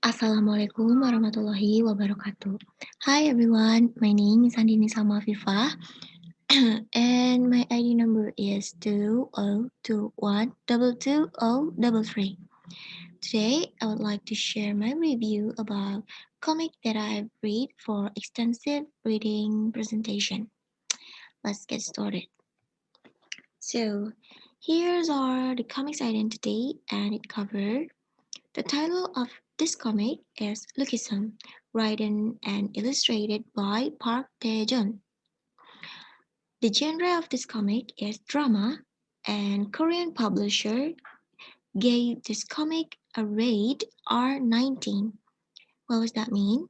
Assalamualaikum warahmatullahi wabarakatuh. Hi everyone, my name is Andini Salma Afifah and my ID number is 2021222033. Today I would like to share my review about comic that I have read for extensive reading presentation. Let's get started. So here's are the comics identity and it covered. The title of this comic is Lookism, written and illustrated by Park Tae-jun. The genre of this comic is drama, and Korean publisher gave this comic a rate R19. What does that mean?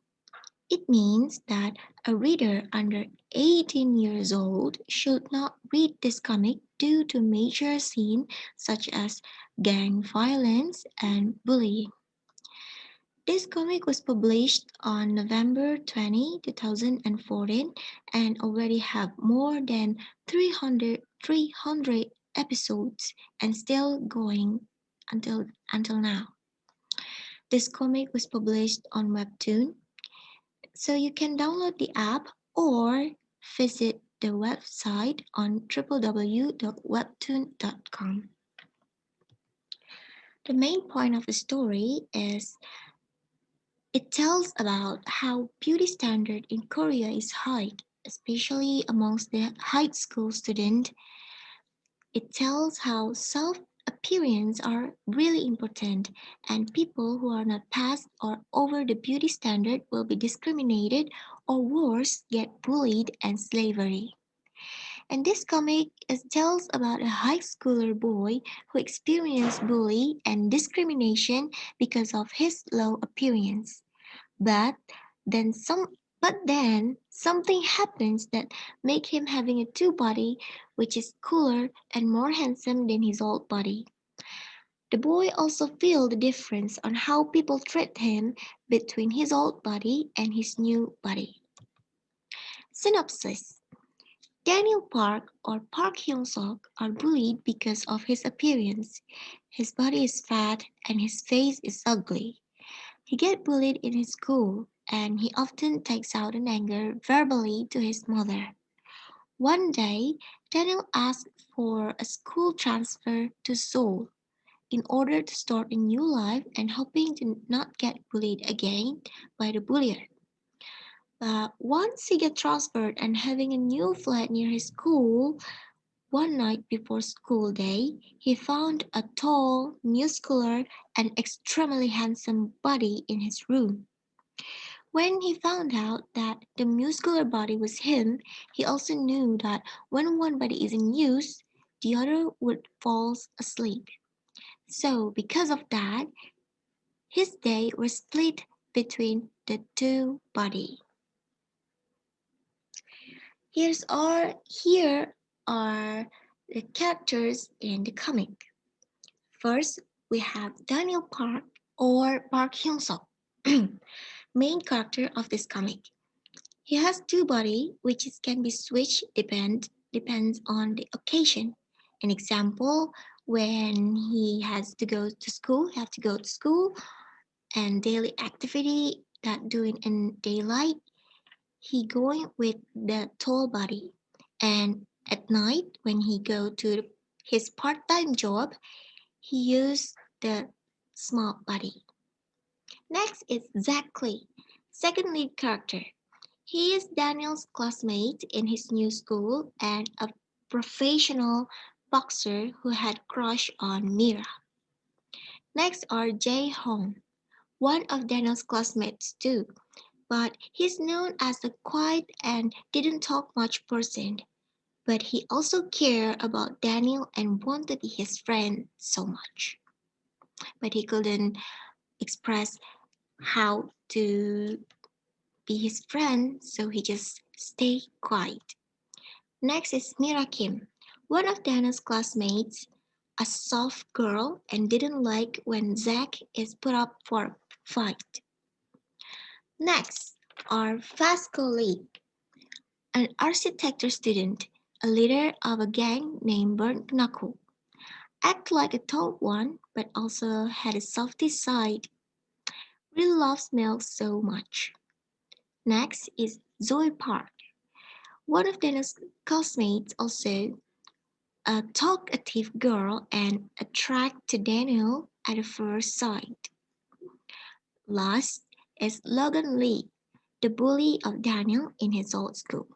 It means that a reader under 18 years old should not read this comic due to major scenes such as gang violence and bullying. This comic was published on November 20, 2014 and already have more than 300 episodes and still going until now. This comic was published on Webtoon, so you can download the app or visit the website on www.webtoon.com. The main point of the story is it tells about how beauty standard in Korea is high, especially amongst the high school student. It tells how self-appearance are really important and people who are not past or over the beauty standard will be discriminated or worse, get bullied and slavery. And this comic tells about a high schooler boy who experienced bully and discrimination because of his low appearance. But then some but then something happens that make him having a two body which is cooler and more handsome than his old body. The boy also feel the difference on how people treat him between his old body and his new body. Synopsis. Daniel Park or Park Hyung-suk are bullied because of his appearance. His body is fat and his face is ugly. He gets bullied in his school, and he often takes out an anger verbally to his mother. One day, Daniel asks for a school transfer to Seoul in order to start a new life and hoping to not get bullied again by the bullier. But once he gets transferred and having a new flat near his school, one night before school day, he found a tall, muscular, and extremely handsome body in his room. When he found out that the muscular body was him, he also knew that when one body is in use, the other would fall asleep. So, because of that, his day was split between the two bodies. Here are the characters in the comic. First, we have Daniel Park or Park Hyung-suk, main character of this comic. He has two body which can be switched depends on the occasion. An example, when he has to go to school, have to go to school and daily activity that doing in daylight, he going with the tall body. And at night when he go to his part-time job, he use the small body. Next is Zachary, second lead character. He is Daniel's classmate in his new school and a professional boxer who had crush on Mira. Next are Jae Hong, one of Daniel's classmates too, but he's known as a quiet and didn't talk much person. But he also cared about Daniel and wanted to be his friend so much. But he couldn't express how to be his friend, so he just stayed quiet. Next is Mira Kim, one of Dana's classmates, a soft girl and didn't like when Zach is put up for a fight. Next are Vasco Lee, an architecture student, a leader of a gang named Burnt Knuckle. Act like a tall one, but also had a softy side. really loves milk so much. Next is Zoe Park. One of Daniel's classmates, also a talkative girl and attracted to Daniel at first sight. Last is Logan Lee, the bully of Daniel in his old school.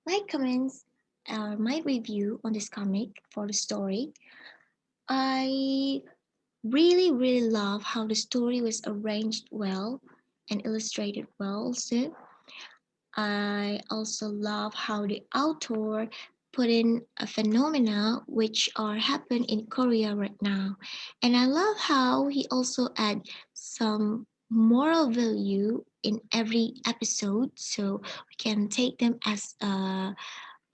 My comments or my review on this comic for the story, I really love how the story was arranged well and illustrated well also. I also love how the author put in a phenomena which are happening in Korea right now. And I love how he also add some moral value in every episode so we can take them as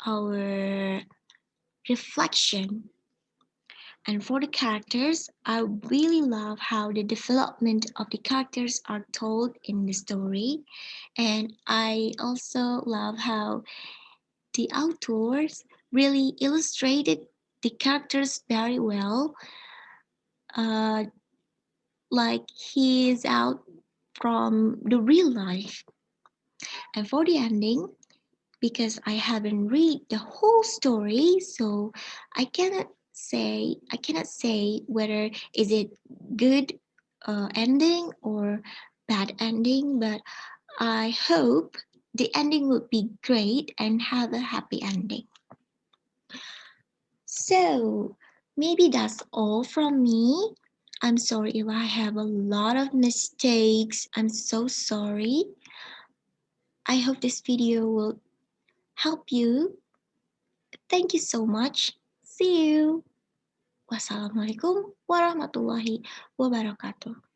our reflection. And for the characters, I really love how the development of the characters are told in the story. And I also love how the authors really illustrated the characters very well. Uh, like he is out from the real life. And for the ending, because I haven't read the whole story, so I cannot say whether is it good ending or bad ending, but I hope the ending will be great and have a happy ending. So maybe that's all from me. I'm sorry if I have a lot of mistakes. I'm so sorry. I hope this video will help you. Thank you so much. See you. Wassalamualaikum warahmatullahi wabarakatuh.